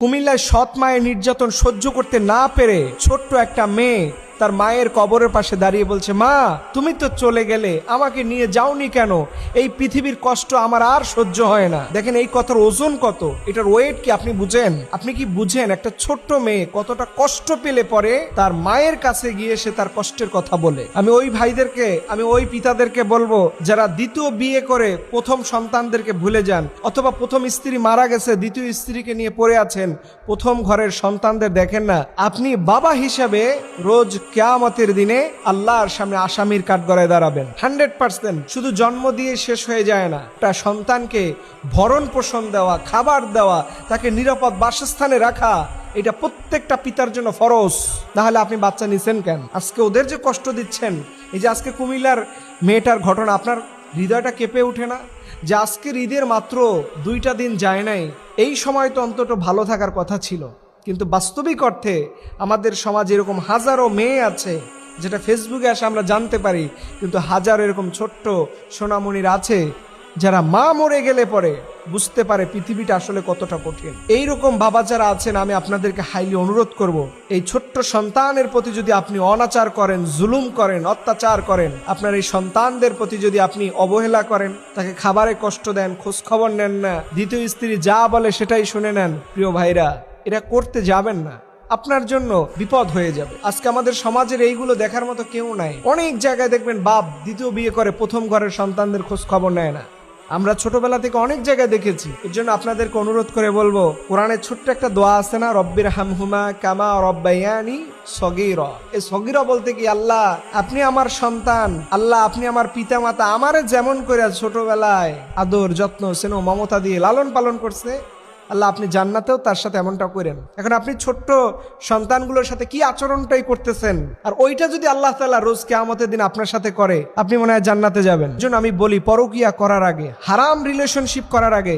কুমিল্লায় সৎ মায়ের নির্যাতন সহ্য করতে না পেরে ছোট্ট একটা মেয়ে তার মায়ের কবরের পাশে দাঁড়িয়ে বলছে, মা তুমি তো চলে গেলে, আমাকে নিয়ে যাওনি কেন? এই পৃথিবীর কষ্ট আমার আর সহ্য হয় না। দেখেন এই কথার ওজন কত, এটার ওয়েট কি আপনি বুঝেন? আপনি কি বুঝেন একটা ছোট্ট মেয়ে কতটা কষ্ট পেলে পরে তার মায়ের কাছে গিয়ে সে তার কষ্টের কথা বলে? আমি ওই ভাইদেরকে, আমি ওই পিতাদেরকে বলবো যারা দ্বিতীয় বিয়ে করে প্রথম সন্তানদেরকে ভুলে যান, অথবা প্রথম স্ত্রী মারা গেছে দ্বিতীয় স্ত্রীকে নিয়ে পড়ে আছেন, প্রথম ঘরের সন্তানদের দেখেন না। আপনি বাবা হিসাবে রোজ কিয়ামতের দিনে আল্লাহর সামনে আসামির কাঠগড়ায় দাঁড়াবেন 100%। শুধু জন্ম দিয়ে শেষ হয়ে যায় না, একটা সন্তানকে ভরণ পোষণ দেওয়া, খাবার দেওয়া, তাকে নিরাপদ বাসস্থানে রাখা, এটা প্রত্যেকটা পিতার জন্য ফরজ। তাহলে আপনি বাচ্চা নিছেন কেন? আজকে ওদের যে কষ্ট দিচ্ছেন, এই যে আজকে কুমিল্লার মেয়েটার ঘটনা, আপনার হৃদয়টা কেঁপে ওঠে না? যে আজকের ঈদের মাত্র 2টা দিন যায় নাই, এই সময় তো অন্তত ভালো থাকার কথা ছিল। কিন্তু বাস্তবিক অর্থে আমাদের সমাজে এরকম হাজারো মেয়ে আছে, যেটা ফেসবুকে আসে আমরা জানতে পারি, কিন্তু হাজারো এরকম ছোট্ট সোনামণির আছে যারা মা মরে গেলে পরে বুঝতে পারে পৃথিবীটা আসলে কতটা কঠিন। এইরকম বাবা যারা আছেন, আমি আপনাদেরকে হাইলি অনুরোধ করব, এই ছোট্ট সন্তানের প্রতি যদি আপনি অনাচার করেন, জুলুম করেন, অত্যাচার করেন, আপনার এই সন্তানদের প্রতি যদি আপনি অবহেলা করেন, তাকে খাবারে কষ্ট দেন, খোঁজ খবর নেন না, দ্বিতীয় স্ত্রী যা বলে সেটাই শুনে নেন, প্রিয় ভাইরা, এটা করতে যাবেন না, আপনার জন্য বিপদ হয়ে যাবে। আজকে আমাদের সমাজের এইগুলো দেখার মতো কেউ নাই। অনেক জায়গায় দেখবেন বাপ দ্বিতীয় বিয়ে করে প্রথম ঘরের সন্তানদের খোঁজ খবর নেয় না। আমরা ছোটবেলা থেকে অনেক জায়গায় দেখেছি। এর জন্য আপনাদেরকে অনুরোধ করে বলবো, কোরআনের ছোট্ট একটা দোয়া আছে না, রব্বির হামহুমা কামা রব্বায়ানি সগীরা। এই সগীরা বলতে কি, আল্লাহ আপনি আমার সন্তান, আল্লাহ আপনি আমার পিতা মাতা আমারে যেমন করে ছোটবেলায় আদর যত্ন স্নেহ মমতা দিয়ে লালন পালন করছে, আল্লাহ আপনি জান্নাতেও তার সাথে এমনটা করেন। এখন আপনি ছোট্ট সন্তানগুলোর সাথে কি আচরণটাই করতেছেন, আর ওইটা যদি আল্লাহ তাআলা রোজ কিয়ামতের দিন আপনার সাথে করে, আপনি মনে হয় জান্নাতে যাবেন। এজন্য আমি বলি, পরকিয়া করার আগে, হারাম রিলেশনশিপ করার আগে